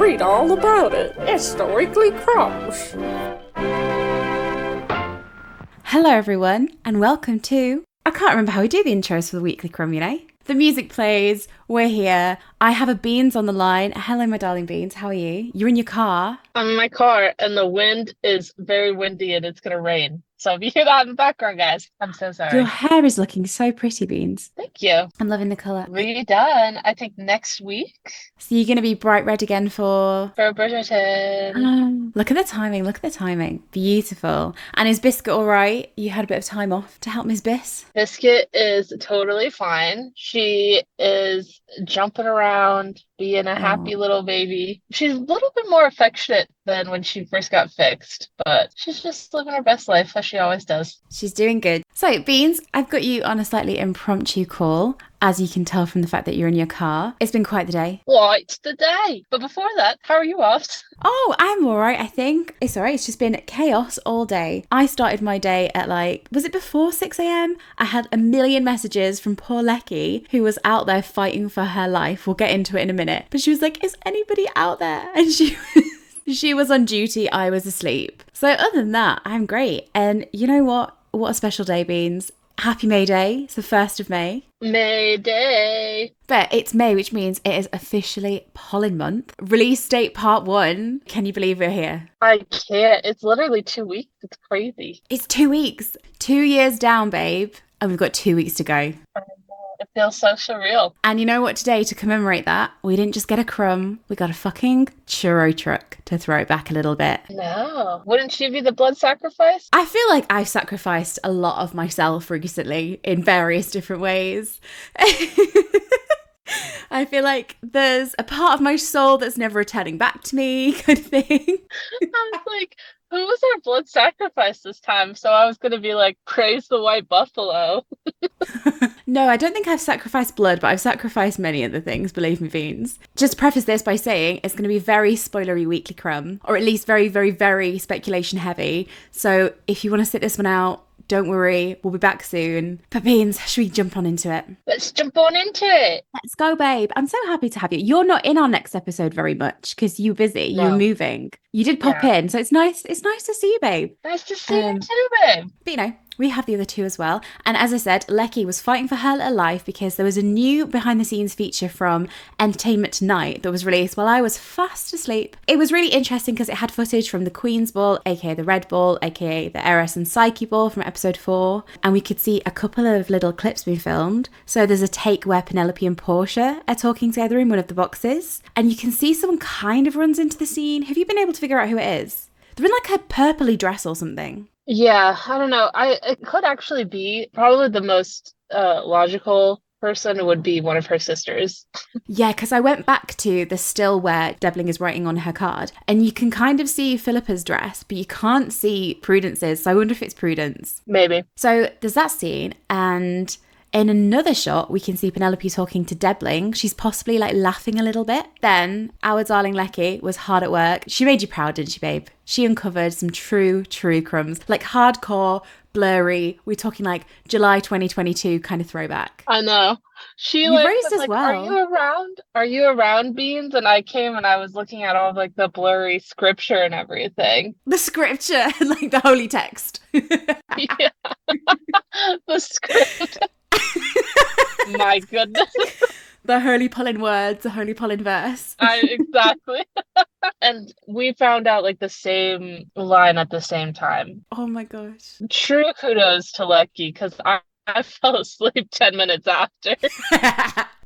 read all about it. It's the Weekly Crumbs. Hello everyone, and welcome to... I can't remember how we do the intros for the Weekly Crumb, you know? The music plays, we're here, I have a Beans on the line. Hello my darling Beans, how are you? You're in your car. I'm in my car, and the wind is very windy, and it's gonna rain. So if you hear that in the background, guys, I'm so sorry. Your hair is looking so pretty, Beans. Thank you. I'm loving the colour. Redone, I think next week So you're going to be bright red again for Bridgerton. Look at the timing. Beautiful. And is Biscuit all right? You had a bit of time off to help Miss Biss? Biscuit is totally fine. She is jumping around, being a happy little baby. She's a little bit more affectionate than when she first got fixed, but she's just living her best life as she always does. She's doing good. So, Beans, I've got you on a slightly impromptu call, as you can tell from the fact that you're in your car. It's been quite the day. Quite the day. But before that, how are you off? Oh, I'm all right, I think. It's all right. It's just been chaos all day. I started my day at was it before 6 a.m? I had a million messages from poor Lecky, who was out there fighting for her life. We'll get into it in a minute. But she was like, is anybody out there? And she was on duty. I was asleep. So other than that, I'm great. And you know what? What a special day, Beans. Happy May Day. It's the 1st of May. May Day. But it's May, which means it is officially Polin month. Release date part 1. Can you believe we're here? I can't. It's literally 2 weeks. It's crazy. It's 2 weeks. 2 years down, babe. And we've got 2 weeks to go. It feels so surreal. And you know what? Today, to commemorate that, we didn't just get a crumb. We got a fucking churro truck to throw it back a little bit. No. Wouldn't she be the blood sacrifice? I feel like I've sacrificed a lot of myself recently in various different ways. I feel like there's a part of my soul that's never returning back to me, kind of thing. I was like, who was our blood sacrifice this time? So I was going to be like, praise the white buffalo. No, I don't think I've sacrificed blood, but I've sacrificed many other things, believe me, Beans. Just to preface this by saying it's going to be very spoilery Weekly Crumb, or at least very, very, very speculation heavy. So if you want to sit this one out, don't worry, we'll be back soon. But Beans, should we jump on into it? Let's jump on into it. Let's go, babe. I'm so happy to have you. You're not in our next episode very much because you're busy. No. You're moving. You did pop in, so it's nice. It's nice to see you, babe. Nice to see you too, babe. But you know, we have the other two as well. And as I said, Lecky was fighting for her little life because there was a new behind-the-scenes feature from Entertainment Tonight that was released while I was fast asleep. It was really interesting because it had footage from the Queen's Ball, aka the Red Ball, aka the Eris and Psyche Ball from episode 4. And we could see a couple of little clips being filmed. So there's a take where Penelope and Portia are talking together in one of the boxes. And you can see someone kind of runs into the scene. Have you been able to figure out who it is? They're in like a purpley dress or something. Yeah, I don't know. It could actually be probably the most logical person would be one of her sisters. Yeah, because I went back to the still where Debling is writing on her card, and you can kind of see Philippa's dress, but you can't see Prudence's. So I wonder if it's Prudence. Maybe. So there's that scene, and in another shot, we can see Penelope talking to Debling. She's possibly like laughing a little bit. Then our darling Lecky was hard at work. She made you proud, didn't she, babe? She uncovered some true crumbs, like hardcore, blurry. We're talking like July 2022 kind of throwback. I know. She you raised as well. Are you around? Are you around, Beans? And I came and I was looking at all of like the blurry scripture and everything. The scripture, like the holy text. Yeah. The script. My goodness. The holy Polin words, the holy Polin verse. Exactly. And we found out like the same line at the same time. Oh my gosh. True kudos to Lecky, because I fell asleep 10 minutes after.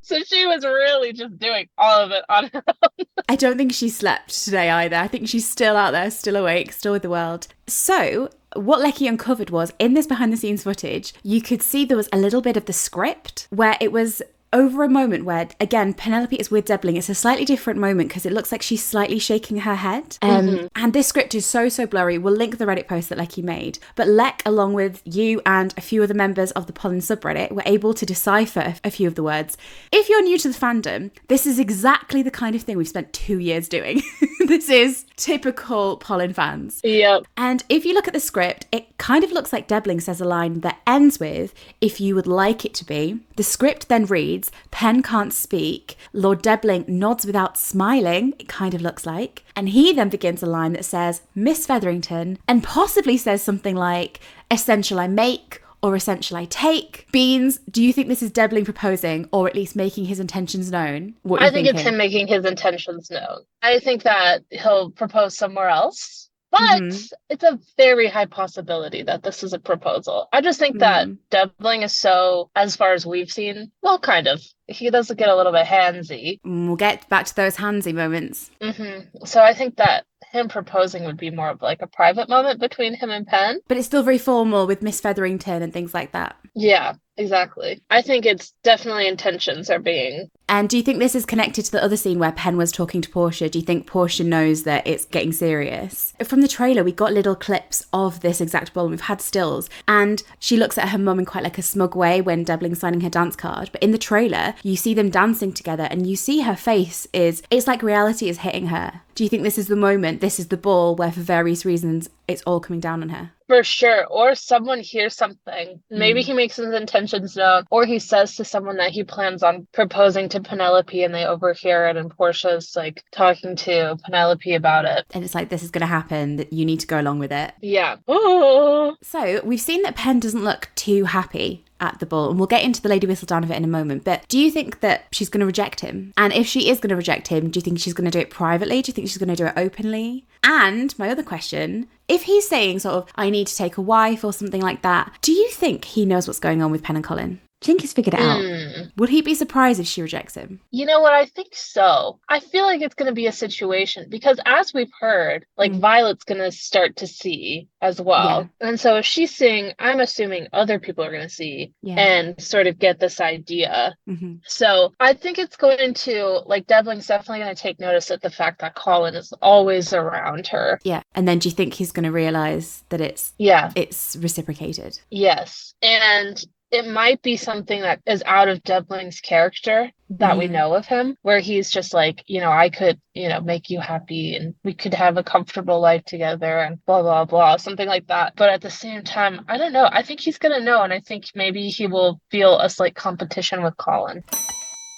So she was really just doing all of it on her own. I don't think she slept today either. I think she's still out there, still awake, still with the world. So what Lecky uncovered was, in this behind the scenes footage, you could see there was a little bit of the script where it was over a moment where, again, Penelope is with Debling. It's a slightly different moment because it looks like she's slightly shaking her head. And this script is so blurry. We'll link the Reddit post that Lecky made. But Lek, along with you and a few other members of the Polin subreddit, were able to decipher a few of the words. If you're new to the fandom, this is exactly the kind of thing we've spent 2 years doing. This is typical Polin fans. Yep. And if you look at the script, it kind of looks like Debling says a line that ends with, "if you would like it to be." The script then reads, reads, Pen can't speak. Lord Debling nods without smiling, it kind of looks like. And he then begins a line that says, Miss Featherington, and possibly says something like, essential I make, or essential I take. Beans, do you think this is Debling proposing, or at least making his intentions known? What are you I think thinking? it's him making his intentions known. I think that he'll propose somewhere else, but it's a very high possibility that this is a proposal. I just think that Debling is so, as far as we've seen, well, kind of. He does get a little bit handsy. We'll get back to those handsy moments. So I think that him proposing would be more of like a private moment between him and Pen. But it's still very formal with Miss Featherington and things like that. Yeah, exactly. I think it's definitely intentions are being... And do you think this is connected to the other scene where Pen was talking to Portia? Do you think Portia knows that it's getting serious? From the trailer, we got little clips of this exact ball, and we've had stills. And she looks at her mum in quite like a smug way when Debling's signing her dance card. But in the trailer, you see them dancing together and you see her face it's like reality is hitting her. Do you think this is the moment, this is the ball where for various reasons it's all coming down on her? For sure. Or someone hears something. Maybe he makes his intentions known, or he says to someone that he plans on proposing to Penelope and they overhear it, and Portia's like talking to Penelope about it. And it's like, this is going to happen, that you need to go along with it. Yeah. Oh. So we've seen that Pen doesn't look too happy at the ball, and we'll get into the Lady Whistledown of it in a moment, but do you think that she's going to reject him? And if she is going to reject him, do you think she's going to do it privately? Do you think she's going to do it openly? And my other question, if he's saying sort of, I need to take a wife or something like that, do you think he knows what's going on with Pen and Colin? Do you think he's figured it out? Would he be surprised if she rejects him? You know what? I think so. I feel like it's going to be a situation because as we've heard, like Violet's going to start to see as well. Yeah. And so if she's seeing, I'm assuming other people are going to see and sort of get this idea. So I think it's going to, like, Debling's definitely going to take notice of the fact that Colin is always around her. Yeah. And then do you think he's going to realize that it's reciprocated? Yes. And it might be something that is out of Debling's character that we know of him, where he's just like, I could, make you happy and we could have a comfortable life together and blah, blah, blah, something like that. But at the same time, I don't know. I think he's going to know. And I think maybe he will feel a slight competition with Colin.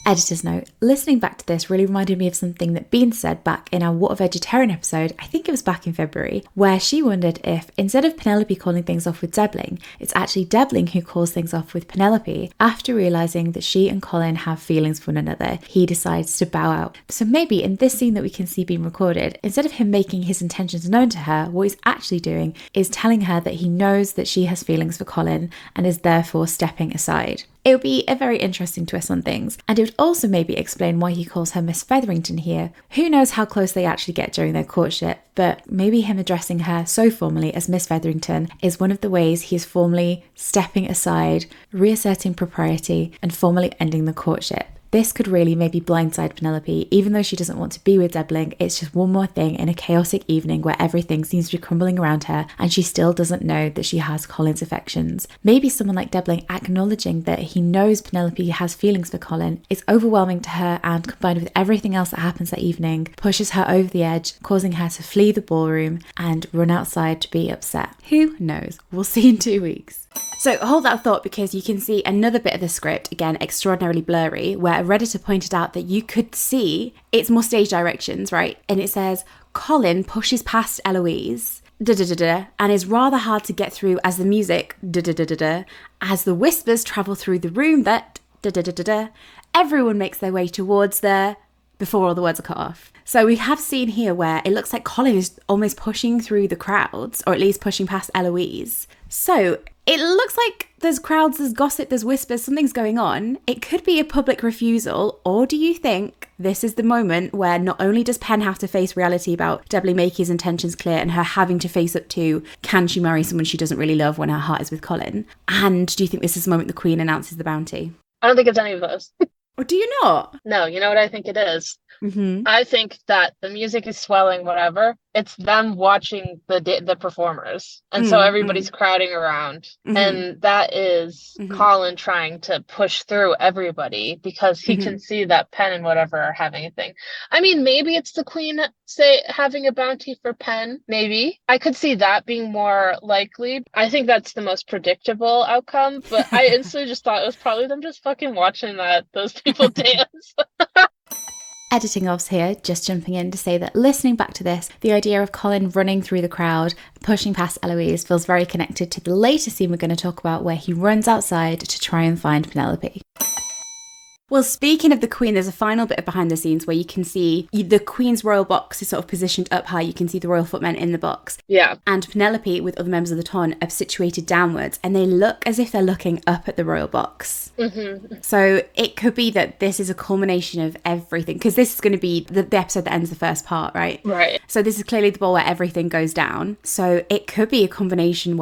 Editor's note, listening back to this really reminded me of something that Bean said back in our What a Vegetarian episode, I think it was back in February, where she wondered if, instead of Penelope calling things off with Debling, it's actually Debling who calls things off with Penelope. After realising that she and Colin have feelings for one another, he decides to bow out. So maybe in this scene that we can see being recorded, instead of him making his intentions known to her, what he's actually doing is telling her that he knows that she has feelings for Colin and is therefore stepping aside. It would be a very interesting twist on things, and it would also maybe explain why he calls her Miss Featherington here. Who knows how close they actually get during their courtship, but maybe him addressing her so formally as Miss Featherington is one of the ways he is formally stepping aside, reasserting propriety, and formally ending the courtship. This could really maybe blindside Penelope, even though she doesn't want to be with Debling. It's just one more thing in a chaotic evening where everything seems to be crumbling around her and she still doesn't know that she has Colin's affections. Maybe someone like Debling acknowledging that he knows Penelope has feelings for Colin is overwhelming to her, and combined with everything else that happens that evening, pushes her over the edge, causing her to flee the ballroom and run outside to be upset. Who knows? We'll see in 2 weeks. So hold that thought, because you can see another bit of the script, again extraordinarily blurry, where a Redditor pointed out that you could see it's more stage directions, right? And it says, Colin pushes past Eloise, and is rather hard to get through as the music, as the whispers travel through the room that, everyone makes their way towards the, before all the words are cut off. So we have seen here where it looks like Colin is almost pushing through the crowds, or at least pushing past Eloise. So it looks like there's crowds, there's gossip, there's whispers, something's going on. It could be a public refusal, or do you think this is the moment where not only does Pen have to face reality about Debling making his intentions clear and her having to face up to, can she marry someone she doesn't really love when her heart is with Colin? And do you think this is the moment the Queen announces the bounty? I don't think it's any of those. Or do you not? No, you know what I think it is? I think that the music is swelling, whatever, it's them watching the performers. And so everybody's crowding around. And that is Colin trying to push through everybody because he can see that Pen and whatever are having a thing. I mean, maybe it's the queen, say, having a bounty for Pen. Maybe. I could see that being more likely. I think that's the most predictable outcome. But I instantly just thought it was probably them just fucking watching those people dance. Editing offs here, just jumping in to say that listening back to this, the idea of Colin running through the crowd, pushing past Eloise, feels very connected to the later scene we're going to talk about where he runs outside to try and find Penelope. Well, speaking of the Queen, there's a final bit of behind the scenes where you can see the Queen's royal box is sort of positioned up high. You can see the royal footmen in the box. Yeah. And Penelope with other members of the ton are situated downwards and they look as if they're looking up at the royal box. So it could be that this is a culmination of everything, because this is going to be the episode that ends the first part, right? Right. So this is clearly the ball where everything goes down. So it could be a combination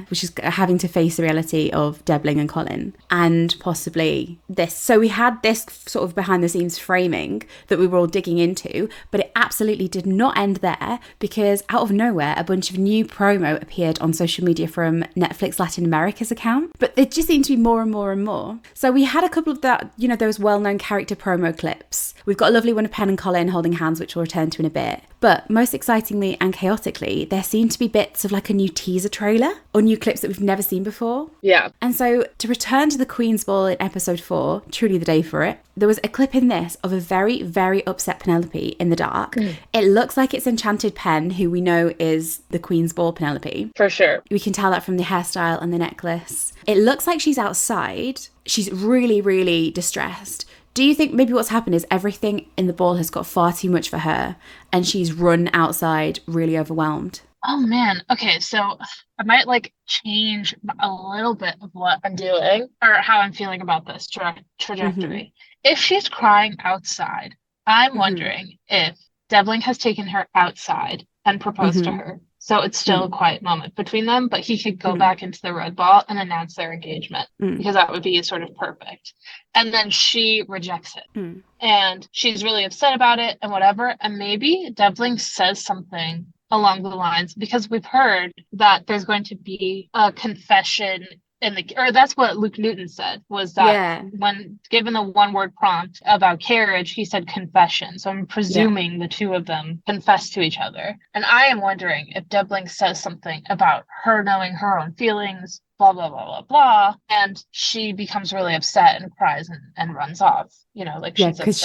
which is having to face the reality of Debling and Colin and possibly this. So we had this sort of behind the scenes framing that we were all digging into, but it absolutely did not end there, because out of nowhere a bunch of new promo appeared on social media from Netflix Latin America's account, but there just seemed to be more and more and more. So we had a couple of that, those well-known character promo clips. We've got a lovely one of Pen and Colin holding hands, which we'll return to in a bit. But most excitingly and chaotically, there seemed to be bits of like a new teaser trailer or new clips that we've never seen before. Yeah. And so to return to the Queen's Ball in episode 4, truly the day for it, there was a clip in this of a very, very upset Penelope in the dark. It looks like it's Enchanted Pen, who we know is the Queen's Ball Penelope. For sure. We can tell that from the hairstyle and the necklace. It looks like she's outside. She's really, really distressed. Do you think maybe what's happened is everything in the ball has got far too much for her and she's run outside really overwhelmed? Oh man. Okay, so I might change a little bit of what I'm doing or how I'm feeling about this trajectory. If she's crying outside, I'm wondering if Devling has taken her outside and proposed to her. So it's still a quiet moment between them, but he could go back into the red ball and announce their engagement because that would be sort of perfect. And then she rejects it and she's really upset about it and whatever. And maybe Devling says something along the lines, because we've heard that there's going to be a confession or that's what Luke Newton said, was that when given the one word prompt about Carriage, he said confession. So I'm presuming the two of them confess to each other. And I am wondering if Debling says something about her knowing her own feelings, blah, blah, blah, blah, blah. And she becomes really upset and cries and runs off. She's because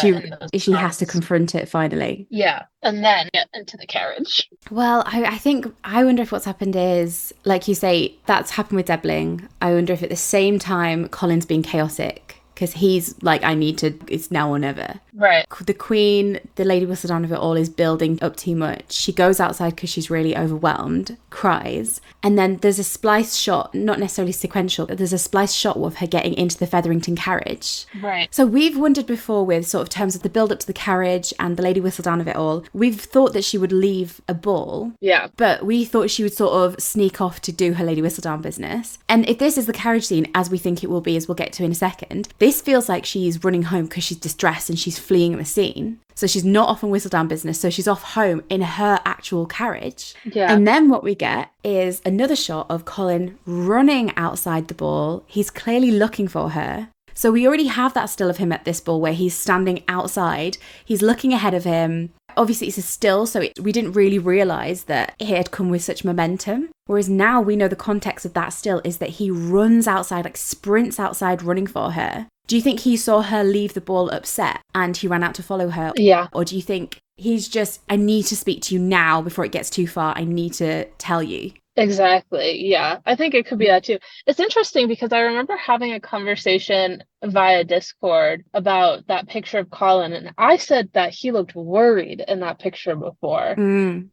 she has to confront it finally. Yeah. And then get into the carriage. Well, I wonder if what's happened is, like you say, that's happened with Debling. I wonder if at the same time Colin's being chaotic, because he's like, it's now or never. Right. The Queen, the Lady Whistledown of it all, is building up too much. She goes outside because she's really overwhelmed, cries, and then there's a splice shot, not necessarily sequential, but there's a splice shot of her getting into the Featherington carriage. Right. So we've wondered before with sort of terms of the build up to the carriage and the Lady Whistledown of it all, we've thought that she would leave a ball. Yeah. But we thought she would sort of sneak off to do her Lady Whistledown business. And if this is the carriage scene, as we think it will be, as we'll get to in a second, this feels like she's running home because she's distressed and she's fleeing the scene. So she's not off on Whistledown business, so she's off home in her actual carriage. Yeah. And then what we get is another shot of Colin running outside the ball. He's clearly looking for her. So we already have that still of him at this ball where he's standing outside. He's looking ahead of him. Obviously, it's a still, so we didn't really realise that it had come with such momentum. Whereas now we know the context of that still is that he runs outside, sprints outside running for her. Do you think he saw her leave the ball upset and he ran out to follow her? Yeah. Or do you think he's just, I need to speak to you now before it gets too far. I need to tell you. Exactly. Yeah. I think it could be that too. It's interesting because I remember having a conversation via Discord about that picture of Colin, and I said that he looked worried in that picture before.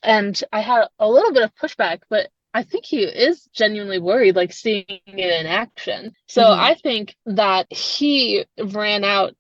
And I had a little bit of pushback, but I think he is genuinely worried, seeing it in action. So I think that he ran out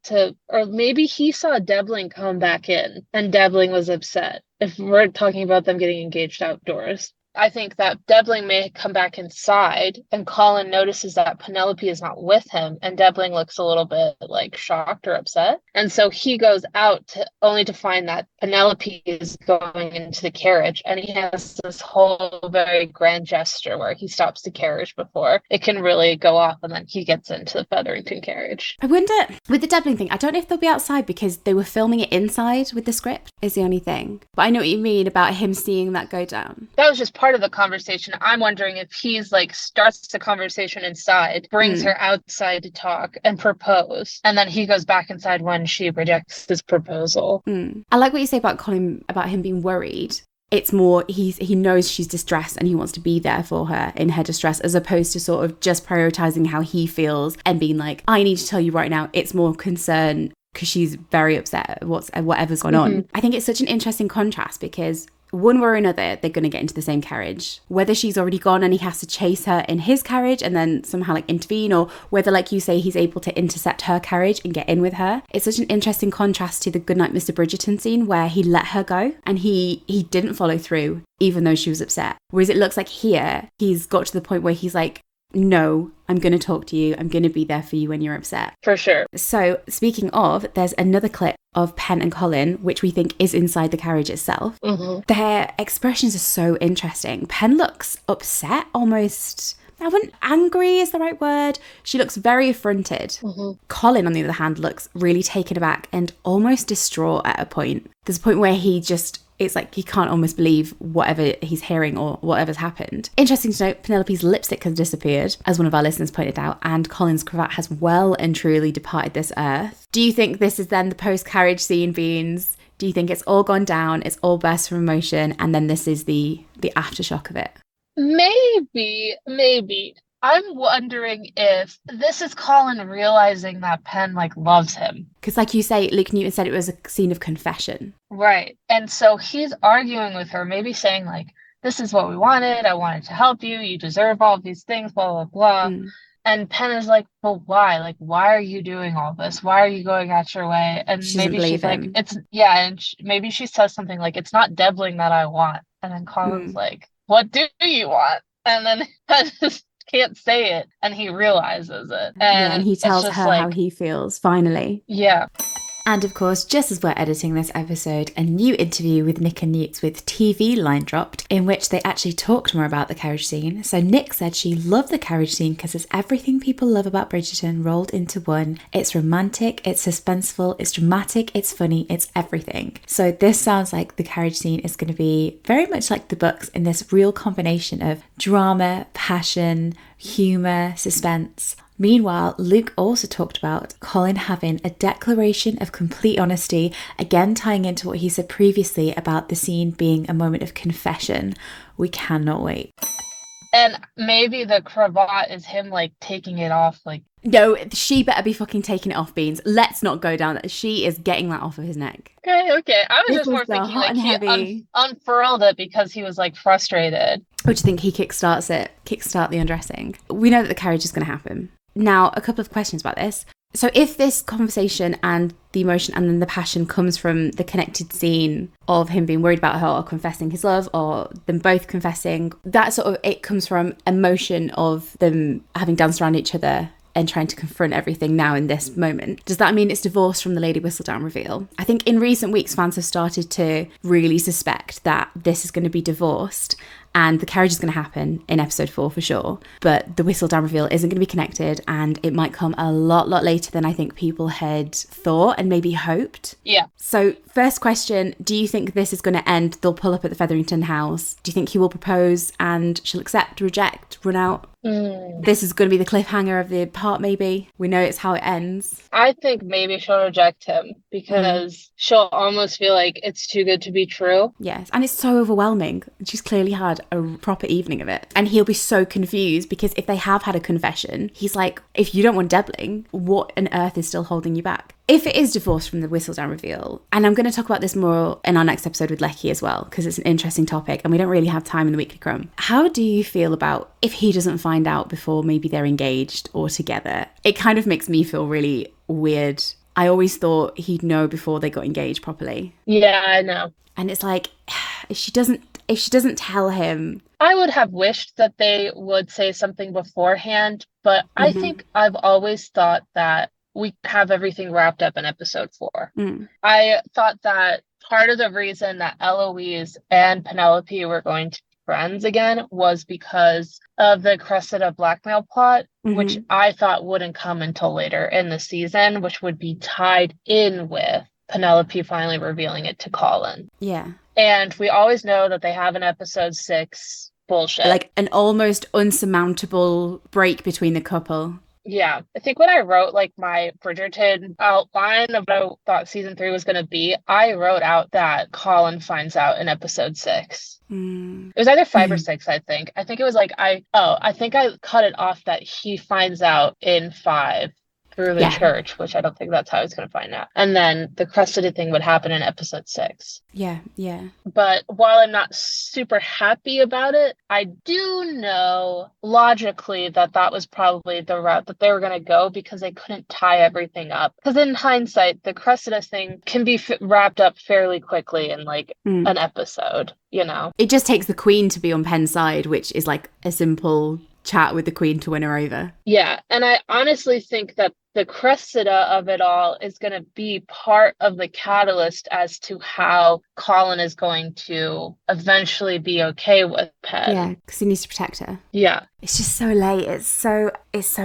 or maybe he saw Debling come back in and Debling was upset. If we're talking about them getting engaged outdoors. I think that Debling may come back inside, and Colin notices that Penelope is not with him, and Debling looks a little bit like shocked or upset. And so he goes out only to find that Penelope is going into the carriage, and he has this whole very grand gesture where he stops the carriage before it can really go off, and then he gets into the Featherington carriage. I wonder, with the Debling thing, I don't know if they'll be outside because they were filming it inside with the script, is the only thing. But I know what you mean about him seeing that go down. That was just part of the conversation. I'm wondering if he's like starts the conversation inside, brings her outside to talk and propose, and then he goes back inside when she rejects his proposal. I like what you say about Colin, about him being worried. It's more he knows she's distressed and he wants to be there for her in her distress, as opposed to sort of just prioritizing how he feels and being like, I need to tell you right now. It's more concern because she's very upset at whatever's gone on. I think it's such an interesting contrast because one way or another, they're going to get into the same carriage. Whether she's already gone and he has to chase her in his carriage and then somehow like intervene, or whether, like you say, he's able to intercept her carriage and get in with her. It's such an interesting contrast to the Goodnight Mr. Bridgerton scene where he let her go and he didn't follow through even though she was upset. Whereas it looks like here, he's got to the point where he's like, no, I'm going to talk to you. I'm going to be there for you when you're upset. For sure. So speaking of, there's another clip of Pen and Colin, which we think is inside the carriage itself. Their expressions are so interesting. Pen looks upset, almost... I wouldn't... Angry is the right word. She looks very affronted. Colin, on the other hand, looks really taken aback and almost distraught at a point. There's a point where he just... It's like he can't almost believe whatever he's hearing or whatever's happened. Interesting to note, Penelope's lipstick has disappeared, as one of our listeners pointed out, and Colin's cravat has well and truly departed this earth. Do you think this is then the post-carriage scene, Beans? Do you think it's all gone down, it's all burst from emotion, and then this is the aftershock of it? Maybe. I'm wondering if this is Colin realizing that Pen like loves him. Because like you say, Luke Newton said it was a scene of confession. Right. And so he's arguing with her, maybe saying like, this is what we wanted. I wanted to help you. You deserve all these things, blah, blah, blah. And Pen is like, but why? Like, why are you doing all this? Why are you going out your way? And maybe she's like, maybe she says something like, it's not Debling that I want. And then Colin's like, what do you want? And then Pen just can't say it, and he realizes it. And he tells her how he feels, finally. Yeah. And of course, just as we're editing this episode, a new interview with Nick and Newts with TV line dropped, in which they actually talked more about the carriage scene. So Nick said she loved the carriage scene because it's everything people love about Bridgerton rolled into one. It's romantic, it's suspenseful, it's dramatic, it's funny, it's everything. So this sounds like the carriage scene is going to be very much like the books in this real combination of drama, passion, humour, suspense. Meanwhile, Luke also talked about Colin having a declaration of complete honesty, again tying into what he said previously about the scene being a moment of confession. We cannot wait. And maybe the cravat is him like taking it off, like... No, she better be fucking taking it off, Beans. Let's not go down that. She is getting that off of his neck. Okay. I was just more thinking like he unfurled it because he was like frustrated. Or do you think he kickstart the undressing? We know that the carriage is going to happen. Now, a couple of questions about this. So if this conversation and the emotion and then the passion comes from the connected scene of him being worried about her or confessing his love or them both confessing, that sort of, it comes from emotion of them having danced around each other and trying to confront everything now in this moment. Does that mean it's divorced from the Lady Whistledown reveal? I think in recent weeks, fans have started to really suspect that this is going to be divorced and the carriage is going to happen in episode 4 for sure. But the Whistledown reveal isn't going to be connected and it might come a lot later than I think people had thought and maybe hoped. Yeah. So first question, do you think this is going to end? They'll pull up at the Featherington house. Do you think he will propose and she'll accept, reject, run out? This is going to be the cliffhanger of the part, maybe. We know it's how it ends. I think maybe she'll reject him because she'll almost feel like it's too good to be true. Yes, and it's so overwhelming. She's clearly had a proper evening of it. And he'll be so confused because if they have had a confession, he's like, if you don't want Debling, what on earth is still holding you back? If it is divorced from the Whistledown reveal, and I'm going to talk about this more in our next episode with Lecky as well, because it's an interesting topic and we don't really have time in the Weekly Crumb. How do you feel about if he doesn't find out before maybe they're engaged or together? It kind of makes me feel really weird. I always thought he'd know before they got engaged properly. Yeah, I know. And it's like, if she doesn't, if she doesn't tell him. I would have wished that they would say something beforehand, but I think I've always thought that we have everything wrapped up in episode 4. I thought that part of the reason that Eloise and Penelope were going to be friends again was because of the Cressida blackmail plot, which I thought wouldn't come until later in the season, which would be tied in with Penelope finally revealing it to Colin. Yeah. And we always know that they have an episode 6 bullshit. Like an almost unsurmountable break between the couple. Yeah. I think when I wrote like my Bridgerton outline of what I thought season 3 was going to be, I wrote out that Colin finds out in episode 6. It was either 5 or 6, I think. I think it was like, I think I cut it off that he finds out in 5. Through the church, which I don't think that's how I was going to find out. And then the Cressida thing would happen in episode 6. Yeah, yeah. But while I'm not super happy about it, I do know logically that that was probably the route that they were going to go because they couldn't tie everything up. Because in hindsight, the Cressida thing can be wrapped up fairly quickly in like an episode, you know? It just takes the Queen to be on Pen's side, which is like a simple chat with the Queen to win her over. Yeah, and I honestly think that the Cressida of it all is going to be part of the catalyst as to how Colin is going to eventually be okay with Pen. Yeah, because he needs to protect her. Yeah. It's just so late. It's so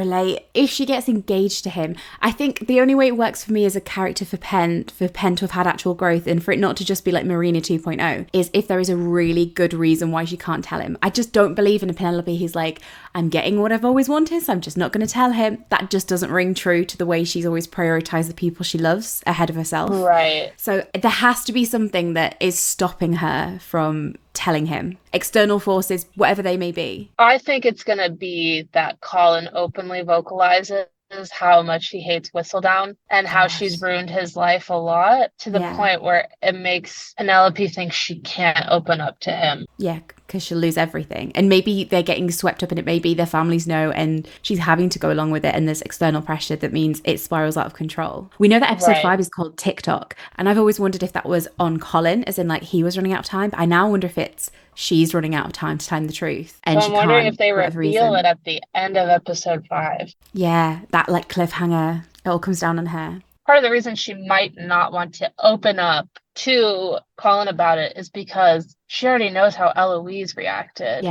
late. If she gets engaged to him, I think the only way it works for me as a character for Pen to have had actual growth and for it not to just be like Marina 2.0 is if there is a really good reason why she can't tell him. I just don't believe in a Penelope who's like, I'm getting what I've always wanted, so I'm just not going to tell him. That just doesn't ring true to the way she's always prioritized the people she loves ahead of herself. Right. So there has to be something that is stopping her from telling him. External forces, whatever they may be. I think it's going to be that Colin openly vocalizes how much he hates Whistledown and how she's ruined his life a lot to the point where it makes Penelope think she can't open up to him. Yeah, because she'll lose everything. And maybe they're getting swept up in it. Maybe their families know and she's having to go along with it. And there's external pressure that means it spirals out of control. We know that episode 5 is called TikTok. And I've always wondered if that was on Colin, as in like he was running out of time. But I now wonder if it's she's running out of time to time the truth. And so I'm wondering if they reveal it at the end of episode 5. Yeah, that like cliffhanger. It all comes down on her. Part of the reason she might not want to open up to Colin about it is because she already knows how Eloise reacted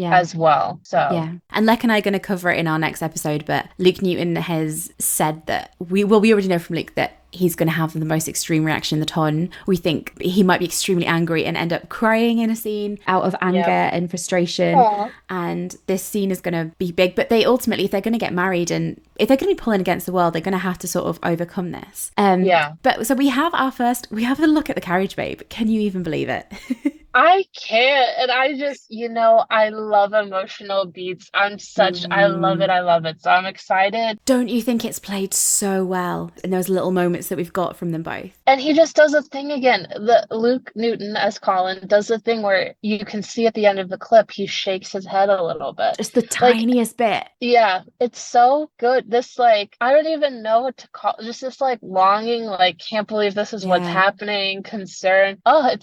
as well. So and Lek and I are going to cover it in our next episode, but Luke Newton has said that we already know from Luke that he's going to have the most extreme reaction in the ton. We think he might be extremely angry and end up crying in a scene out of anger and frustration. Aww. And this scene is going to be big, but they ultimately, if they're going to get married and if they're going to be pulling against the world, they're going to have to sort of overcome this. But so we have a look at the carriage, babe. Can you even believe it? I can't. And I just, I love emotional beats. I love it. So I'm excited. Don't you think it's played so well in those little moments that we've got from them both? And he just does a thing again. The Luke Newton as Colin does the thing where you can see at the end of the clip, he shakes his head a little bit. Just the tiniest bit. Yeah. It's so good. This I don't even know what to call, just this longing, can't believe this is what's happening, concern. Oh,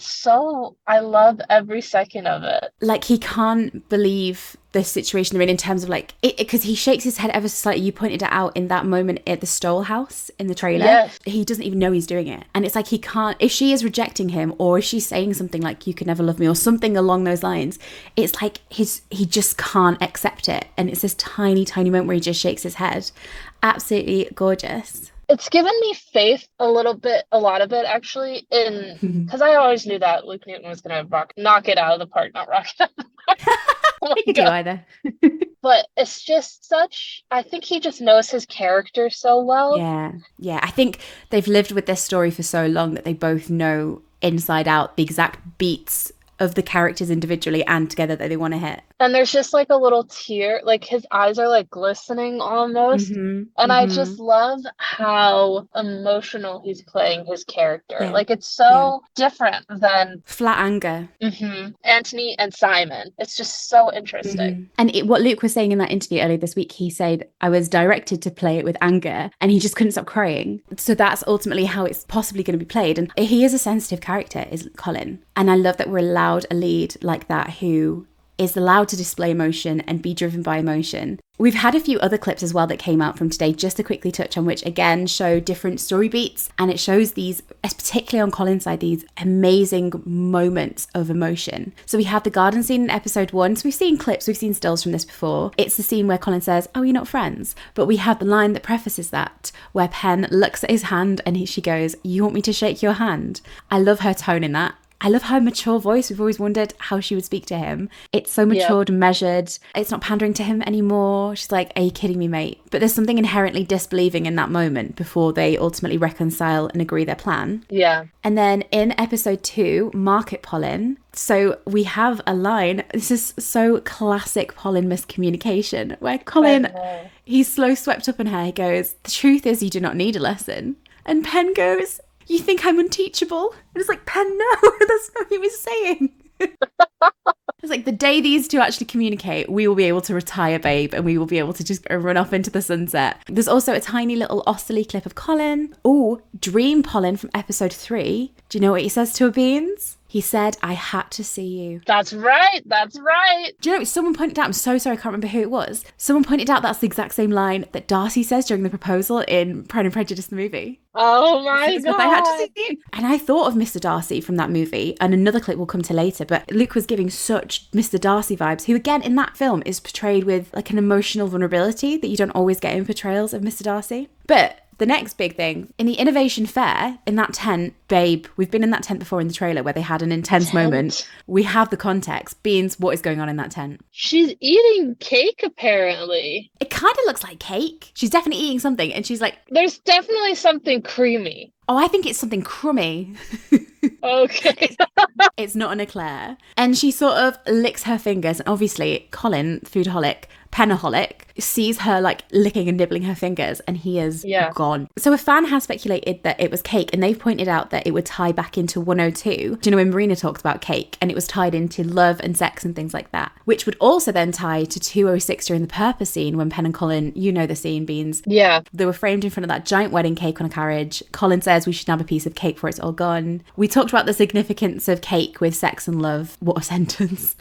I love every second of it. Like he can't believe the situation they're in terms of because he shakes his head ever so slightly. You pointed it out in that moment at the Stoll house in the trailer. Yes. He doesn't even know he's doing it. And it's like he can't, if she is rejecting him or if she's saying something like you could never love me or something along those lines, it's like he just can't accept it. And it's this tiny moment where he just shakes his head. Absolutely gorgeous. It's given me faith a lot of it actually, because I always knew that Luke Newton was going to knock it out of the park, not rock it out of the park. Oh he could do either. But it's just I think he just knows his character so well. Yeah. I think they've lived with this story for so long that they both know inside out the exact beats of the characters individually and together that they want to hit. And there's just like a little tear, like his eyes are like glistening almost. And I just love how emotional he's playing his character. Yeah. Like it's so different than flat anger. Anthony and Simon. It's just so interesting. And what Luke was saying in that interview earlier this week, he said, I was directed to play it with anger and he just couldn't stop crying. So that's ultimately how it's possibly going to be played. And he is a sensitive character, is Colin. And I love that we're allowed a lead like that who is allowed to display emotion and be driven by emotion. We've had a few other clips as well that came out from today, just to quickly touch on, which again show different story beats. And it shows these, particularly on Colin's side, these amazing moments of emotion. So we have the garden scene in episode 1. So we've seen clips, we've seen stills from this before. It's the scene where Colin says, oh, you're not friends. But we have the line that prefaces that, where Pen looks at his hand and she goes, you want me to shake your hand? I love her tone in that. I love her mature voice. We've always wondered how she would speak to him. It's so matured and measured. It's not pandering to him anymore. She's like, are you kidding me, mate? But there's something inherently disbelieving in that moment before they ultimately reconcile and agree their plan. Yeah. And then in episode 2, Market Polin. So we have a line. This is so classic Polin miscommunication, where Colin, he's slow swept up in her. He goes, the truth is you do not need a lesson. And Pen goes, you think I'm unteachable? And it's like, Pen, no, that's not what he was saying. It's like, the day these two actually communicate, we will be able to retire Babe and we will be able to just run off into the sunset. There's also a tiny little Osterley clip of Colin. Oh, Dream Polin from episode 3. Do you know what he says to a Beans? He said, I had to see you. That's right. That's right. Do you know, someone pointed out, I'm so sorry, I can't remember who it was. Someone pointed out that's the exact same line that Darcy says during the proposal in Pride and Prejudice, the movie. Oh my God. I had to see you. And I thought of Mr. Darcy from that movie, and another clip will come to later, but Luke was giving such Mr. Darcy vibes, who again in that film is portrayed with like an emotional vulnerability that you don't always get in portrayals of Mr. Darcy. But the next big thing, in the Innovation Fair, in that tent, Babe, we've been in that tent before in the trailer where they had an intense moment. We have the context. Beans, what is going on in that tent? She's eating cake, apparently. It kind of looks like cake. She's definitely eating something, and she's like... There's definitely something creamy. Oh, I think it's something crummy. Okay. It's not an eclair. And she sort of licks her fingers, and obviously Colin, foodaholic, penaholic, sees her like licking and nibbling her fingers, and he is gone. So a fan has speculated that it was cake, and they've pointed out that it would tie back into 102. Do you know when Marina talks about cake, and it was tied into love and sex and things like that, which would also then tie to 206 during the purpose scene when Pen and Colin, you know the scene, Beans. Yeah. They were framed in front of that giant wedding cake on a carriage. Colin says we should have a piece of cake before it's all gone. We talked about the significance of cake with sex and love. What a sentence.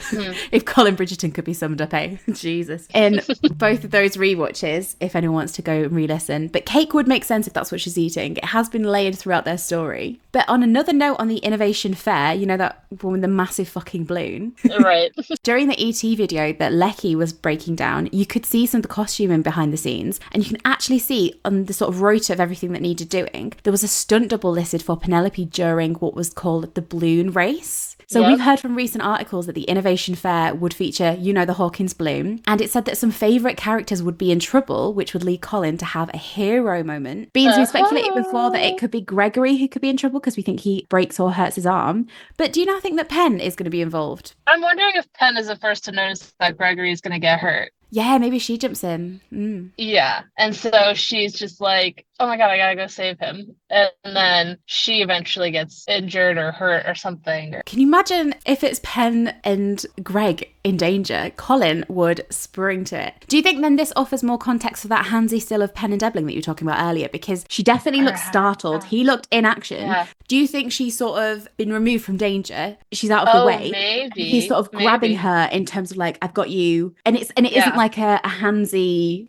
If Colin Bridgerton could be summed up, eh? Jesus. In both of those rewatches, if anyone wants to go and re-listen. But cake would make sense if that's what she's eating. It has been layered throughout their story. But on another note, on the Innovation Fair, you know that one with the massive fucking balloon? Right. During the ET video that Lecky was breaking down, you could see some of the costuming behind the scenes, and you can actually see on the sort of rota of everything that needed doing, there was a stunt double listed for Penelope during what was called the balloon race. So we've heard from recent articles that the Innovation Fair would feature, you know, the Hawkins balloon. And it said that some favourite characters would be in trouble, which would lead Colin to have a hero moment. Beans, we speculated before that it could be Gregory who could be in trouble because we think he breaks or hurts his arm. But do you now think that Pen is going to be involved? I'm wondering if Pen is the first to notice that Gregory is going to get hurt. Yeah, maybe she jumps in. Yeah. And so she's just like, oh my God, I gotta go save him. And then she eventually gets injured or hurt or something. Can you imagine if it's Pen and Greg in danger? Colin would spring to it. Do you think then this offers more context for that handsy still of Pen and Debbling that you were talking about earlier? Because she definitely looked startled. He looked in action. Yeah. Do you think she's sort of been removed from danger? She's out of the way. Maybe. He's sort of grabbing her in terms of like, I've got you. And it isn't like a handsy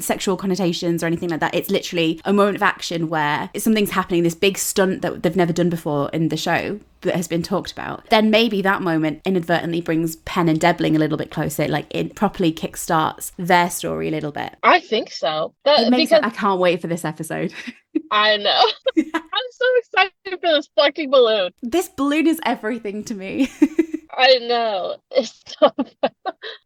sexual connotations or anything like that. It's literally a moment of action where something's happening, this big stunt that they've never done before in the show that has been talked about. Then maybe that moment inadvertently brings Pen and Debbling a little bit closer, like it properly kickstarts their story a little bit. I think so. I can't wait for this episode. I know. I'm so excited for this fucking balloon. This balloon is everything to me. I know. It's so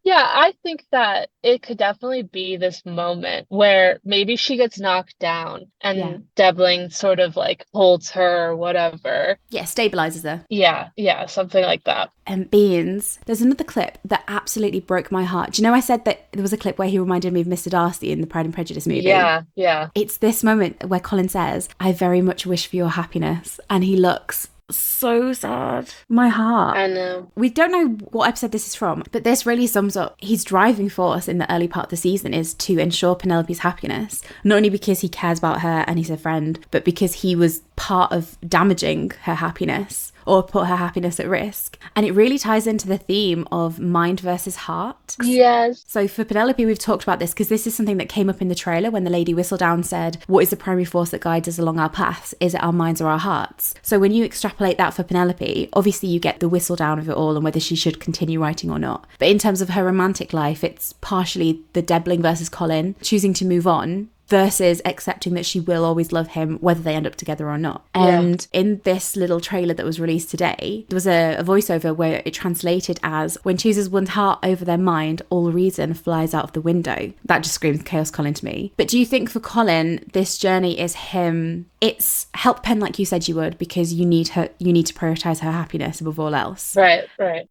Yeah, I think that it could definitely be this moment where maybe she gets knocked down Yeah. and Devling sort of like holds her or whatever. Yeah, stabilizes her. Yeah, something like that. And Beans, there's another clip that absolutely broke my heart. Do you know I said that there was a clip where he reminded me of Mr. Darcy in the Pride and Prejudice movie? Yeah. It's this moment where Colin says, "I very much wish for your happiness." And he looks so sad. My heart. I know. We don't know what episode this is from, but this really sums up his driving force in the early part of the season is to ensure Penelope's happiness, not only because he cares about her and he's a friend, but because he was part of damaging her happiness or put her happiness at risk. And it really ties into the theme of mind versus heart. Yes. So for Penelope, we've talked about this because this is something that came up in the trailer when the lady Whistledown said, what is the primary force that guides us along our paths? Is it our minds or our hearts? So when you extrapolate that for Penelope, obviously you get the Whistledown of it all and whether she should continue writing or not. But in terms of her romantic life, it's partially the Debling versus Colin, choosing to move on, versus accepting that she will always love him whether they end up together or not. Yeah. And in this little trailer that was released today, there was a voiceover where it translated as, when chooses one's heart over their mind, all reason flies out of the window. That just screams Chaos Colin to me. But do you think for Colin, this journey is him, it's help Pen like you said you would, because you need to prioritize her happiness above all else. Right.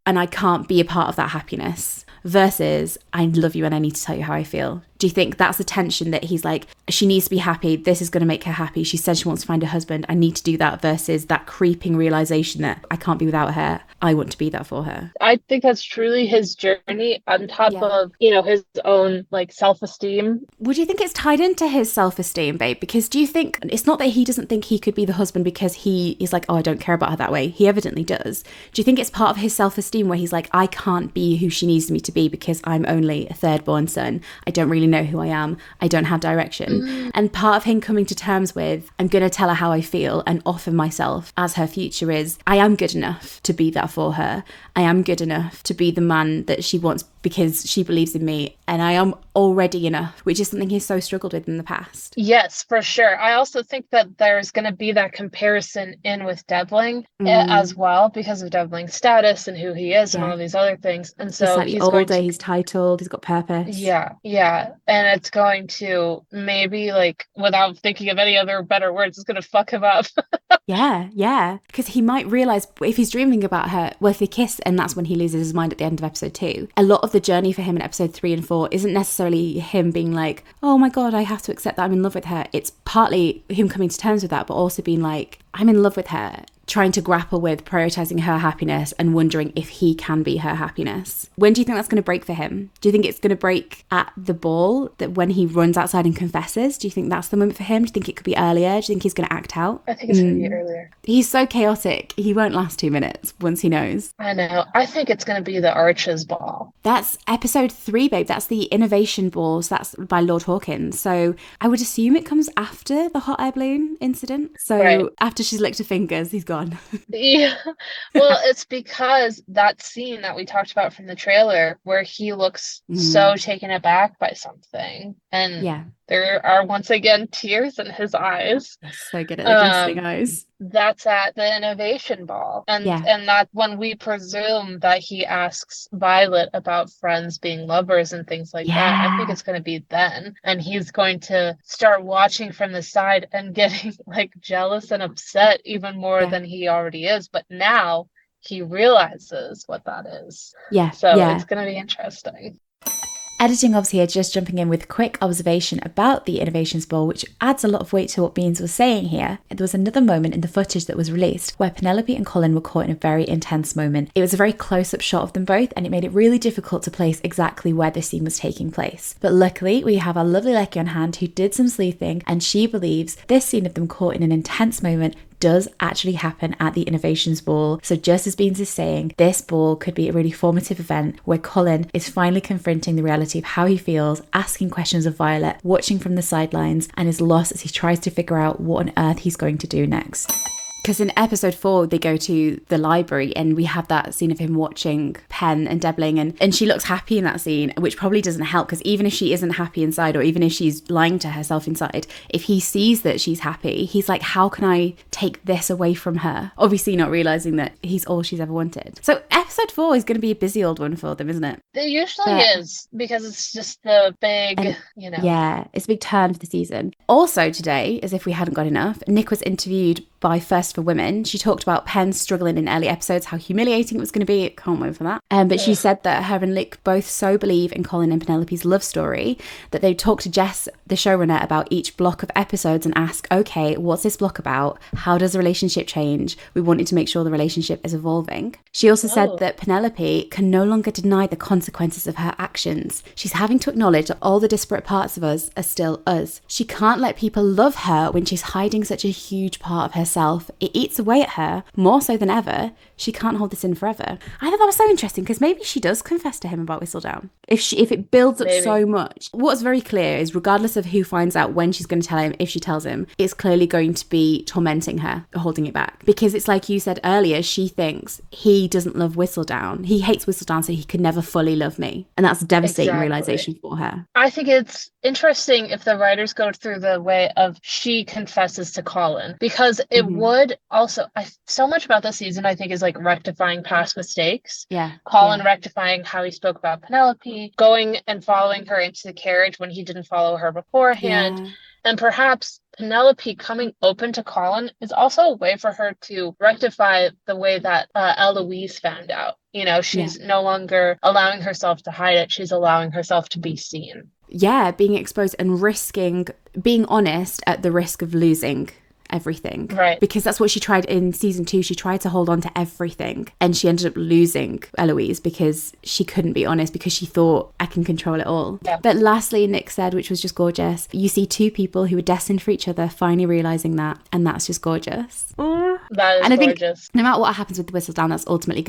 And I can't be a part of that happiness, versus I love you and I need to tell you how I feel. Do you think that's the tension that he's like, she needs to be happy, this is going to make her happy, she said she wants to find a husband, I need to do that, versus that creeping realization that I can't be without her, I want to be that for her? I think that's truly his journey on top of, his own like self-esteem. Would you think it's tied into his self-esteem, babe? Because do you think it's not that he doesn't think he could be the husband because he is like, oh, I don't care about her that way? He evidently does. Do you think it's part of his self-esteem where he's like, I can't be who she needs me to be because I'm only a third born son, I don't really know who I am, I don't have direction. And part of him coming to terms with, I'm going to tell her how I feel and offer myself as her future is, I am good enough to be that for her, I am good enough to be the man that she wants because she believes in me, and I am already enough, which is something he's so struggled with in the past. Yes, for sure. I also think that there's going to be that comparison in with Devling as well, because of Devling's status and who he is and all these other things. And so he's older, he's titled, he's got purpose. Yeah. And it's going to maybe, like, without thinking of any other better words, it's going to fuck him up. Yeah. Because he might realise if he's dreaming about her, well, if they kiss and that's when he loses his mind at the end of episode 2, a lot of the journey for him in episode 3 and 4 isn't necessarily him being like, oh my God, I have to accept that I'm in love with her. It's partly him coming to terms with that, but also being like, I'm in love with her, trying to grapple with prioritising her happiness and wondering if he can be her happiness. When do you think that's going to break for him? Do you think it's going to break at the ball, that when he runs outside and confesses? Do you think that's the moment for him? Do you think it could be earlier? Do you think he's going to act out? I think it's going to be earlier. He's so chaotic. He won't last 2 minutes once he knows. I know. I think it's going to be the Arches Ball. That's episode 3, babe. That's the Innovation Ball. So that's by Lord Hawkins. So I would assume it comes after the hot air balloon incident. So after she's licked her fingers, he's gone. Yeah. Well, it's because that scene that we talked about from the trailer where he looks so taken aback by something. And there are once again tears in his eyes. So good at the glistening eyes. That's at the Innovation Ball. And that when we presume that he asks Violet about friends being lovers and things like that, I think it's going to be then. And he's going to start watching from the side and getting like jealous and upset even more than he already is. But now he realizes what that is. So it's going to be interesting. Editing Obs here, just jumping in with a quick observation about the Innovations Ball, which adds a lot of weight to what Beans was saying here. There was another moment in the footage that was released where Penelope and Colin were caught in a very intense moment. It was a very close-up shot of them both, and it made it really difficult to place exactly where the scene was taking place. But luckily, we have our lovely Lecky on hand who did some sleuthing, and she believes this scene of them caught in an intense moment does actually happen at the Innovations Ball. So just as Beans is saying, this ball could be a really formative event where Colin is finally confronting the reality of how he feels, asking questions of Violet, watching from the sidelines, and is lost as he tries to figure out what on earth he's going to do next. Because in episode 4, they go to the library and we have that scene of him watching Pen and dabbling, and she looks happy in that scene, which probably doesn't help, because even if she isn't happy inside, or even if she's lying to herself inside, if he sees that she's happy, he's like, how can I take this away from her? Obviously not realising that he's all she's ever wanted. So episode 4 is going to be a busy old one for them, isn't it? It usually is, because it's just the big, Yeah, it's a big turn for the season. Also today, as if we hadn't got enough, Nick was interviewed by First for Women. She talked about Penn struggling in early episodes, how humiliating it was going to be. Can't wait for that. But she said that her and Nick both so believe in Colin and Penelope's love story that they talked to Jess, the showrunner, about each block of episodes and ask, okay, what's this block about? How does the relationship change? We wanted to make sure the relationship is evolving. She also said that Penelope can no longer deny the consequences of her actions. She's having to acknowledge that all the disparate parts of us are still us. She can't let people love her when she's hiding such a huge part of herself. It eats away at her, more so than ever. She can't hold this in forever. I thought that was so interesting, because maybe she does confess to him about Whistledown. If it builds up so much. What's very clear is, regardless of who finds out, when she's going to tell him, if she tells him, it's clearly going to be tormenting her, holding it back. Because it's like you said earlier, she thinks he doesn't love Whistledown. He hates Whistledown, so he could never fully love me. And that's a devastating realization for her. I think it's interesting if the writers go through the way of she confesses to Colin, because it would also, so much about this season I think is like rectifying past mistakes. Colin rectifying how he spoke about Penelope, going and following her into the carriage when he didn't follow her beforehand. And perhaps Penelope coming open to Colin is also a way for her to rectify the way that Eloise found out. She's no longer allowing herself to hide it. She's allowing herself to be seen. Yeah, being exposed and risking being honest at the risk of losing everything. Right. Because that's what she tried in season 2. She tried to hold on to everything, and she ended up losing Eloise because she couldn't be honest, because she thought, I can control it all. But lastly, Nick said, which was just gorgeous, you see two people who were destined for each other finally realising that, and that's just gorgeous. That is and I gorgeous. think no matter what happens with the Whistledown, that's ultimately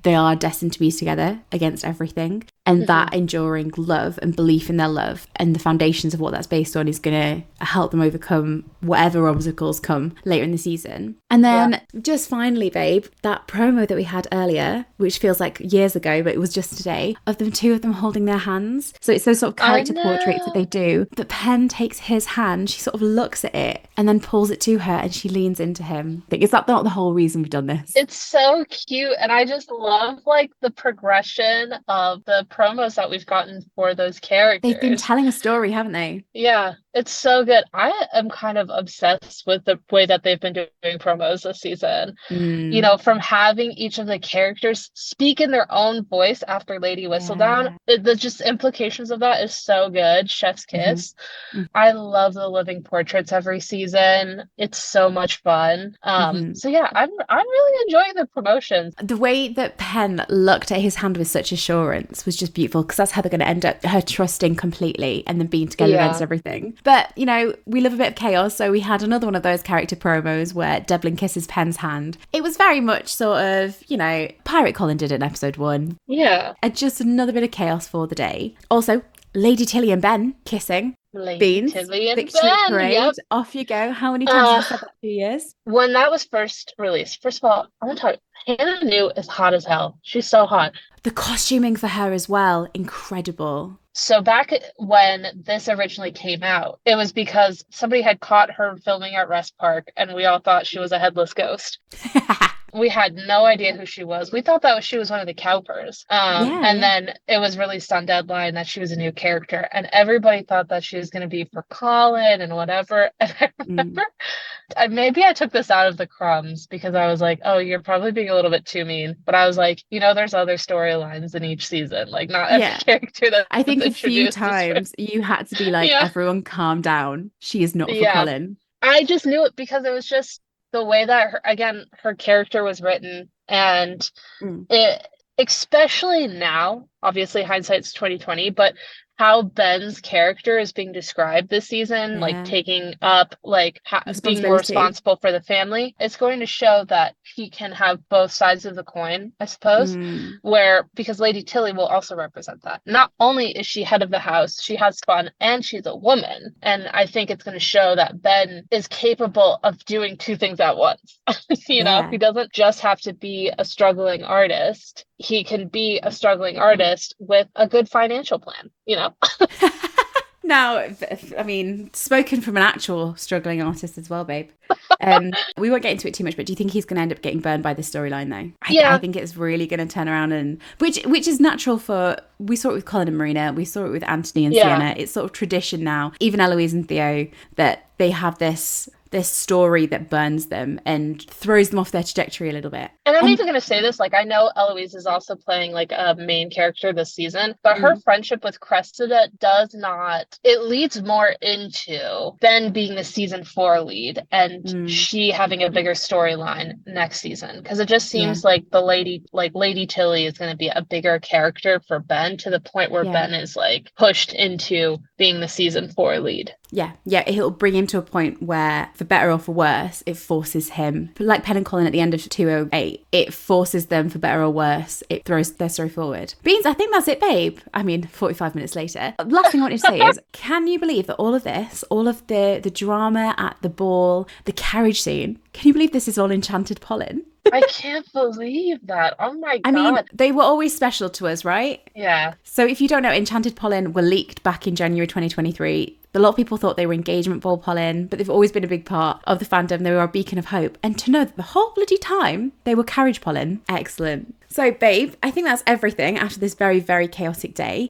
they are destined to be together against everything. And that enduring love and belief in their love and the foundations of what that's based on is going to help them overcome whatever obstacles come later in the season. And then just finally, babe, that promo that we had earlier, which feels like years ago, but it was just today, of the two of them holding their hands. So it's those sort of character portraits that they do. But Pen takes his hand, she sort of looks at it and then pulls it to her and she leans into him. Is that not the whole reason we've done this? It's so cute. And I just love like the progression of the promos that we've gotten for those characters. They've been telling a story, haven't they? Yeah, it's so good. I am kind of obsessed with the way that they've been doing promos this season. From having each of the characters speak in their own voice after Lady Whistledown. The just implications of that is so good. Chef's kiss. I love the living portraits every season. It's so much fun. So yeah, I'm really enjoying the promotions. The way that Pen looked at his hand with such assurance was just beautiful, because that's how they're going to end up, her trusting completely and then being together against everything. But we love a bit of chaos, so we had another one of those character promos where Devlin kisses Pen's hand. It was very much sort of, Pirate Colin did it in episode 1. Yeah. And just another bit of chaos for the day. Also, Lady Tilly and Ben kissing. Beans, Tilly and Victory Ben. Parade. Yep. Off you go. How many times have you said that? 2 years? When that was first released, first of all, I want to talk. Hannah New is hot as hell. She's so hot. The costuming for her as well, incredible. So back when this originally came out, it was because somebody had caught her filming at Rest Park, and we all thought she was a headless ghost. We had no idea who she was. We thought that she was one of the Cowpers. Then it was released on Deadline that she was a new character. And everybody thought that she was going to be for Colin and whatever. And I remember, maybe I took this out of the crumbs because I was like, oh, you're probably being a little bit too mean. But I was like, there's other storylines in each season. Like, not every character that I think a few times you had to be like, everyone calm down. She is not for Colin. I just knew it because it was just the way that her character was written, and it, especially now, obviously hindsight's 2020, but how Ben's character is being described this season, like taking up, like being more responsible for the family, it's going to show that he can have both sides of the coin, I suppose, because Lady Tilly will also represent that. Not only is she head of the house, she has fun, and she's a woman. And I think it's going to show that Ben is capable of doing two things at once. You know, he doesn't just have to be a struggling artist. He can be a struggling artist with a good financial plan, you know. Now, I mean, spoken from an actual struggling artist as well, babe. We won't get into it too much, but do you think he's going to end up getting burned by this storyline, though? I think it's really going to turn around, and which is natural for, we saw it with Colin and Marina, we saw it with Anthony and Sienna. It's sort of tradition now, even Eloise and Theo, that they have this story that burns them and throws them off their trajectory a little bit. And I'm even going to say this, like, I know Eloise is also playing like a main character this season, but her friendship with Cressida it leads more into Ben being the season 4 lead and she having a bigger storyline next season. Because it just seems like Lady Tilly is going to be a bigger character for Ben, to the point where Ben is like pushed into being the season 4 lead. Yeah, it'll bring him to a point where, for better or for worse, it forces him, like Pen and Colin at the end of 208, it forces them, for better or worse, it throws their story forward. Beans, I think that's it, babe. I mean, 45 minutes later. Last thing I wanted to say is, can you believe that all of this, all of the drama at the ball, the carriage scene, can you believe this is all Enchanted Polin? I can't believe that. Oh my God. I mean, they were always special to us, right? Yeah. So if you don't know, Enchanted Polin were leaked back in January 2023. A lot of people thought they were engagement ball Polin, but they've always been a big part of the fandom. They were a beacon of hope. And to know that the whole bloody time they were Carriage Polin, excellent. So, babe, I think that's everything after this very, very chaotic day.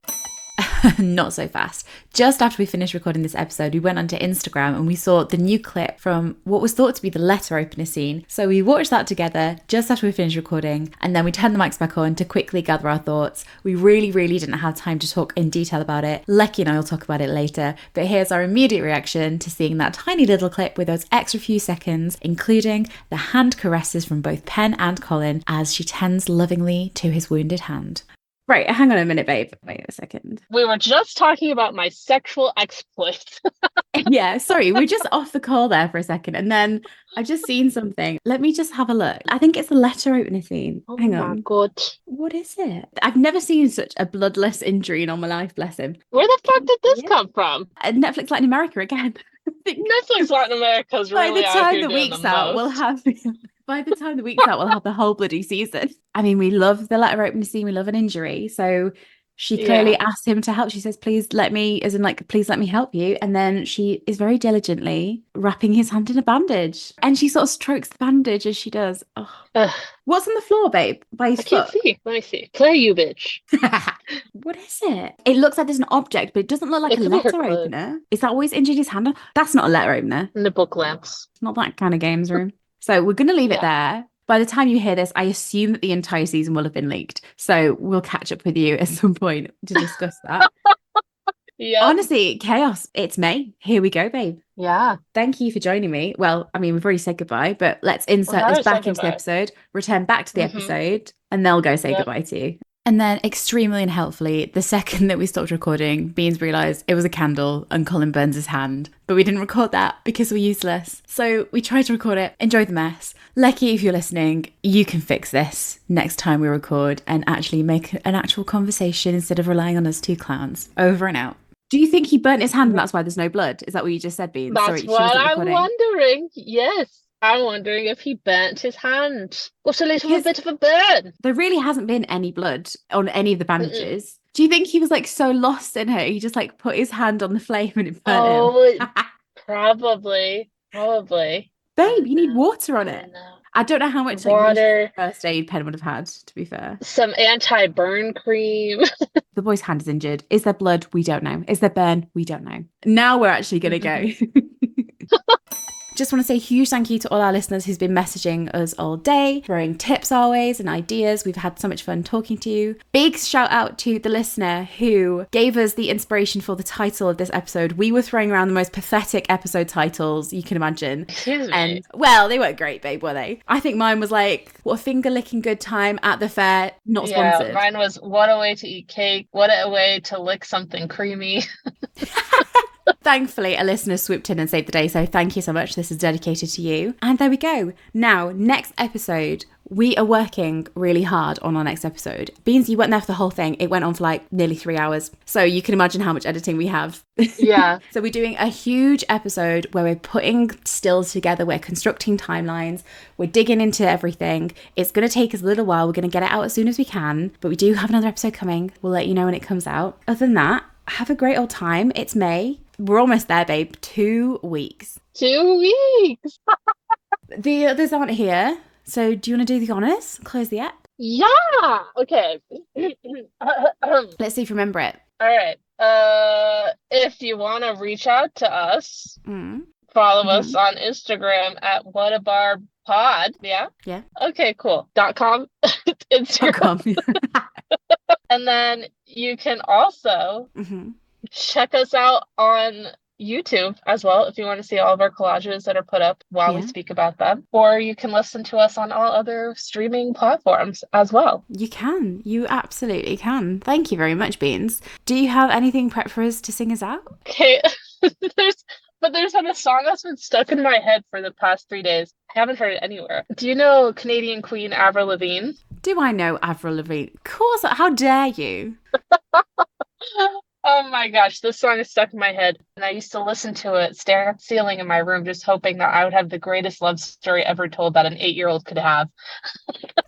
Not so fast. Just after we finished recording this episode, we went onto Instagram and we saw the new clip from what was thought to be the letter opener scene. So we watched that together just after we finished recording, and then we turned the mics back on to quickly gather our thoughts. We really didn't have time to talk in detail about it. Lecky and I will talk about it later, but here's our immediate reaction to seeing that tiny little clip with those extra few seconds, including the hand caresses from both Pen and Colin as she tends lovingly to his wounded hand. Right, hang on a minute, babe. Wait a second. We were just talking about my sexual exploits. Yeah, sorry, we're just off the call there for a second, and then I've just seen something. Let me just have a look. I think it's the letter opener scene. Hang on. Oh my God. What is it? I've never seen such a bloodless injury in all my life, bless him. Where the fuck did this come from? Netflix Latin America again. Netflix Latin America is really out here doing the most. We'll have... By the time the week's out, we'll have the whole bloody season. I mean, we love the letter opener scene. We love an injury. So she clearly asked him to help. She says, please let me help you. And then she is very diligently wrapping his hand in a bandage. And she sort of strokes the bandage as she does. Oh. What's on the floor, babe? By his foot? I can't see. Let me see. Play you, bitch. What is it? It looks like there's an object, but it doesn't look like a letter opener. Is that what he's injured his hand on? That's not a letter opener. Nipple clamps. It's not that kind of games room. So we're going to leave it there. By the time you hear this, I assume that the entire season will have been leaked. So we'll catch up with you at some point to discuss that. Yeah. Honestly, chaos. It's May. Here we go, babe. Yeah. Thank you for joining me. Well, I mean, we've already said goodbye, but let's insert this back into the episode, return back to the episode, and they'll go say goodbye to you. And then, extremely unhelpfully, the second that we stopped recording, Beans realised it was a candle and Colin burns his hand. But we didn't record that because we're useless. So we tried to record it, enjoyed the mess. Lecky, if you're listening, you can fix this next time we record and actually make an actual conversation instead of relying on us two clowns. Over and out. Do you think he burnt his hand and that's why there's no blood? Is that what you just said, Beans? That's what I'm wondering. Yes. I'm wondering if he burnt his hand. Got a little bit of a burn. There really hasn't been any blood on any of the bandages. Do you think he was like so lost in her, he just like put his hand on the flame and it burnt him? Probably. Babe, you need water on it. I don't know how much water first aid Pen would have had, to be fair. Some anti-burn cream. The boy's hand is injured. Is there blood? We don't know. Is there burn? We don't know. Now we're actually going to go. Just want to say a huge thank you to all our listeners who's been messaging us all day, throwing tips our ways and ideas. We've had so much fun talking to you. Big shout out to the listener who gave us the inspiration for the title of this episode. We were throwing around the most pathetic episode titles you can imagine. Excuse me. And, well, they weren't great, babe, were they? I think mine was like, what a finger-licking good time at the fair, not sponsored. Yeah, mine was what a way to eat cake, what a way to lick something creamy. Thankfully, a listener swooped in and saved the day, so thank you so much. This is dedicated to you. And there we go. Now, next episode, we are working really hard on our next episode. Beans, you weren't there for the whole thing. It went on for like nearly 3 hours. So you can imagine how much editing we have. Yeah. So we're doing a huge episode where we're putting stills together. We're constructing timelines. We're digging into everything. It's going to take us a little while. We're going to get it out as soon as we can. But we do have another episode coming. We'll let you know when it comes out. Other than that, have a great old time. It's May. We're almost there, babe. 2 weeks. 2 weeks. The others aren't here. So do you want to do the honours? Close the app? Yeah. Okay. Let's see if you remember it. All right. If you want to reach out to us, follow us on Instagram at whatabarbpod. Yeah. Yeah. Okay. Cool. .com. Instagram. And then you can also check us out on YouTube as well if you want to see all of our collages that are put up while we speak about them. Or you can listen to us on all other streaming platforms as well. You can. You absolutely can. Thank you very much, Beans. Do you have anything prepped for us to sing us out? Okay. there's been a song that's been stuck in my head for the past 3 days. I haven't heard it anywhere. Do you know Canadian Queen Avril Lavigne? Do I know Avril Lavigne? Of course. How dare you? Oh my gosh, this song is stuck in my head. And I used to listen to it, staring at the ceiling in my room, just hoping that I would have the greatest love story ever told that an 8-year-old could have.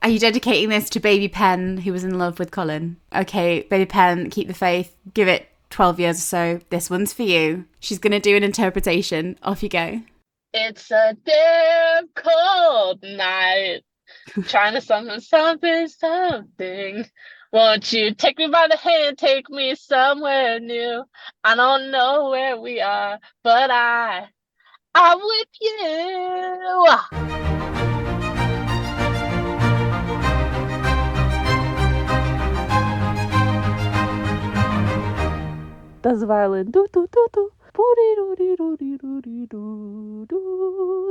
Are you dedicating this to Baby Pen, who was in love with Colin? Okay, Baby Pen, keep the faith. Give it 12 years or so. This one's for you. She's going to do an interpretation. Off you go. It's a damn cold night. Trying to summon something. Won't you take me by the hand, take me somewhere new? I don't know where we are, but I'm with you. Das violin. Do do do do. Do do do do do do do do.